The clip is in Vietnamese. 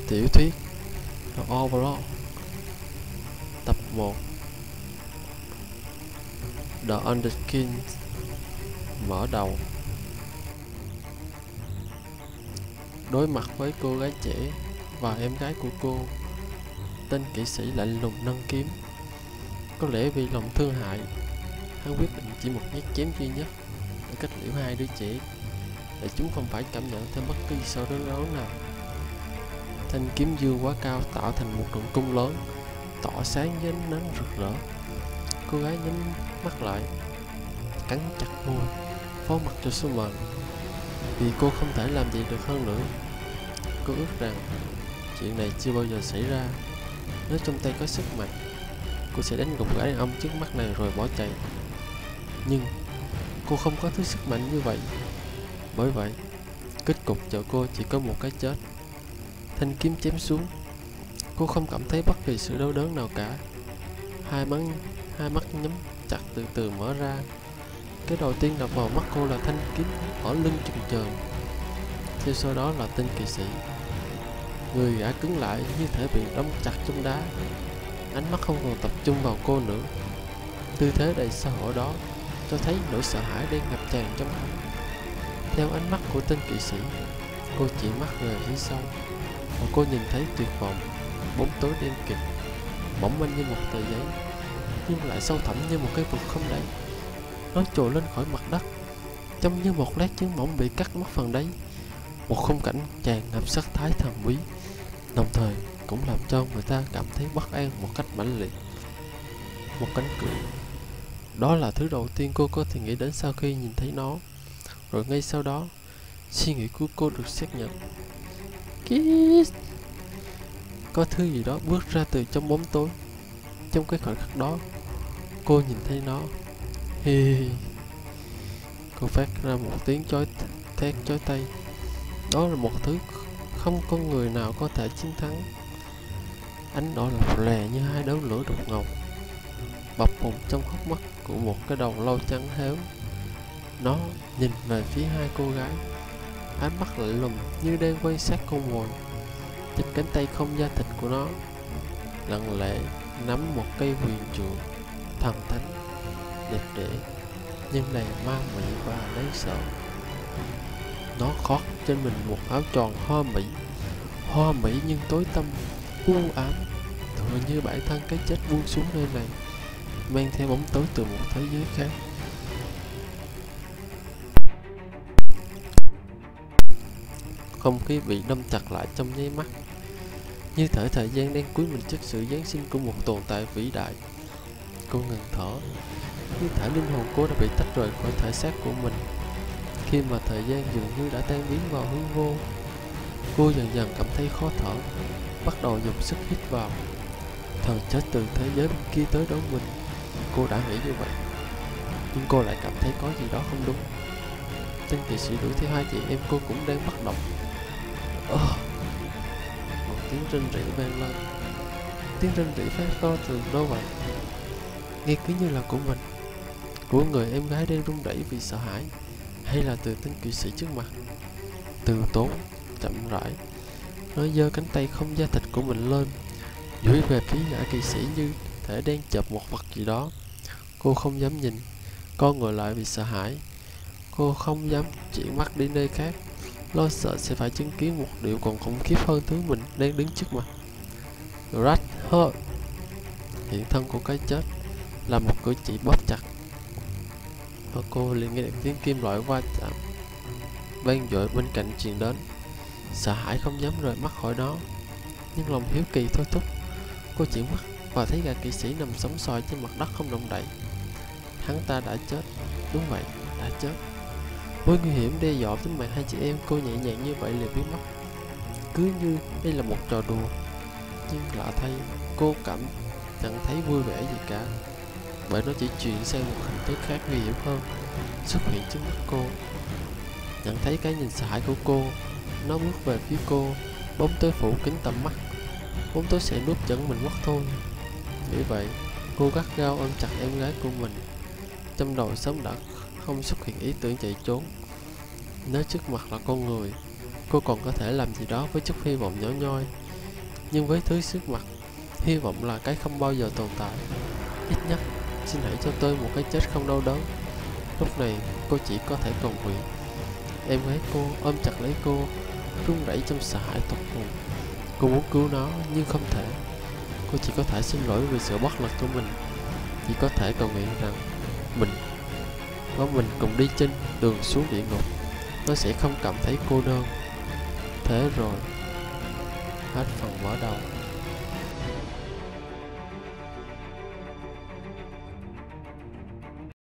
Tiểu thuyết The Overlord, tập 1. The Underskin, mở đầu. Đối mặt với cô gái trẻ và em gái của cô, tên kỵ sĩ lạnh lùng nâng kiếm. Có lẽ vì lòng thương hại, hắn quyết định chỉ một nhát chém duy nhất để kết liễu hai đứa trẻ, để chúng không phải cảm nhận thêm bất kỳ sự đớn đau nào. Thanh kiếm dương quá cao tạo thành một đường cung lớn, tỏa sáng với ánh nắng rực rỡ. Cô gái nhắm mắt lại, cắn chặt môi, phó mặc cho số mệnh, vì cô không thể làm gì được hơn nữa. Cô ước rằng chuyện này chưa bao giờ xảy ra. Nếu trong tay có sức mạnh, cô sẽ đánh gục gã đàn ông trước mắt này rồi bỏ chạy. Nhưng cô không có thứ sức mạnh như vậy. Bởi vậy, kết cục cho cô chỉ có một cái chết. Thanh kiếm chém xuống, cô không cảm thấy bất kỳ sự đau đớn nào cả. Hai mắt nhắm chặt từ từ mở ra. Cái đầu tiên đập vào mắt cô là thanh kiếm ở lưng chừng trời. Theo sau đó là tên kỵ sĩ. Người gã cứng lại như thể bị đóng chặt trong đá. Ánh mắt không còn tập trung vào cô nữa. Tư thế đầy xấu hổ đó cho thấy nỗi sợ hãi đang ngập tràn trong hắn. Theo ánh mắt của tên kỵ sĩ, cô chỉ mắt về phía sau, và cô nhìn thấy tuyệt vọng. Bóng tối đen kịt, mỏng manh như một tờ giấy, nhưng lại sâu thẳm như một cái vực không đáy. Nó trồi lên khỏi mặt đất, trông như một lát trứng mỏng bị cắt mất phần đáy. Một khung cảnh tràn ngập sắc thái thần bí, đồng thời cũng làm cho người ta cảm thấy bất an một cách mãnh liệt. Một cánh cửa. Đó là thứ đầu tiên cô có thể nghĩ đến sau khi nhìn thấy nó. Rồi ngay sau đó, suy nghĩ của cô được xác nhận. Kiss! Có thứ gì đó bước ra từ trong bóng tối. Trong cái khoảnh khắc đó, cô nhìn thấy nó. Hi hi. Cô phát ra một tiếng thét chói tai. Đó là một thứ không có người nào có thể chiến thắng. Ánh đỏ lập lè như hai đốm lửa đột ngột bập bùng trong hốc mắt của một cái đầu lâu trắng héo. Nó nhìn về phía hai cô gái, ánh mắt lạnh lùng như đang quan sát con mồi. Trên cánh tay không da thịt của nó, lặng lẽ nắm một cây huyền trượng thần thánh, đẹp đẽ nhưng đầy ma mị và đáng sợ. Nó khoác trên mình một áo tròn hoa mỹ nhưng tối tăm, u ám, tựa như bản thân cái chết buông xuống nơi này, mang theo bóng tối từ một thế giới khác. Không khí bị đâm chặt lại trong nháy mắt, như thể thời gian đang cúi mình trước sự giáng sinh của một tồn tại vĩ đại. Cô ngừng thở, như thể linh hồn cô đã bị tách rời khỏi thể xác của mình. Khi mà thời gian dường như đã tan biến vào hư vô, cô dần dần cảm thấy khó thở, bắt đầu dùng sức hít vào. Thần chết từ thế giới bên kia tới đón mình. Cô đã nghĩ như vậy, nhưng cô lại cảm thấy có gì đó không đúng. Tên kỵ sĩ đuổi theo hai chị em cô cũng đang bất động. Một tiếng rên rỉ vang lên. Tiếng rên rỉ phát ra từ đâu vậy? Nghe cứ như là của mình, của người em gái đang run rẩy vì sợ hãi, hay là từ tên kỵ sĩ trước mặt? Từ tốn, chậm rãi, nó giơ cánh tay không da thịt của mình lên, duỗi về phía gã kỵ sĩ như thể đang chộp một vật gì đó. Cô không dám nhìn, con ngồi lại vì sợ hãi. Cô không dám chuyển mắt đi nơi khác, lo sợ sẽ phải chứng kiến một điều còn khủng khiếp hơn thứ mình đang đứng trước mặt. Rat hơ, hiện thân của cái chết, là một cử chỉ bóp chặt. Và cô liền nghe được tiếng kim loại va chạm vang dội bên cạnh truyền đến. Sợ hãi không dám rời mắt khỏi nó, nhưng lòng hiếu kỳ thôi thúc. Cô chuyển mắt và thấy gã kỵ sĩ nằm sóng xoài trên mặt đất không động đậy. Hắn ta đã chết, đúng vậy, đã chết. Mối nguy hiểm đe dọa tính mạng hai chị em cô nhẹ nhàng như vậy liền biến mất, cứ như đây là một trò đùa. Nhưng lạ thay, cô chẳng thấy vui vẻ gì cả, bởi nó chỉ chuyển sang một hình thức khác nguy hiểm hơn xuất hiện trước mắt cô. Nhận thấy cái nhìn sợ hãi của cô, nó bước về phía cô. Bóng tối phủ kín tầm mắt, bóng tối sẽ nuốt chửng mình mất thôi. Vì vậy, cô gắt gao ôm chặt em gái của mình. Trong đầu sớm đã không xuất hiện ý tưởng chạy trốn. Nếu trước mặt là con người, cô còn có thể làm gì đó với chút hy vọng nhỏ nhoi. Nhưng với thứ trước mặt, hy vọng là cái không bao giờ tồn tại. Ít nhất, xin hãy cho tôi một cái chết không đau đớn. Lúc này, cô chỉ có thể cầu nguyện. Em gái cô ôm chặt lấy cô, run rẩy trong sợ hãi tột cùng. Cô muốn cứu nó nhưng không thể. Cô chỉ có thể xin lỗi vì sự bất lực của mình. Chỉ có thể cầu nguyện rằng mình cùng đi trên đường xuống địa ngục, nó sẽ không cảm thấy cô đơn. Thế rồi, hết phần mở đầu.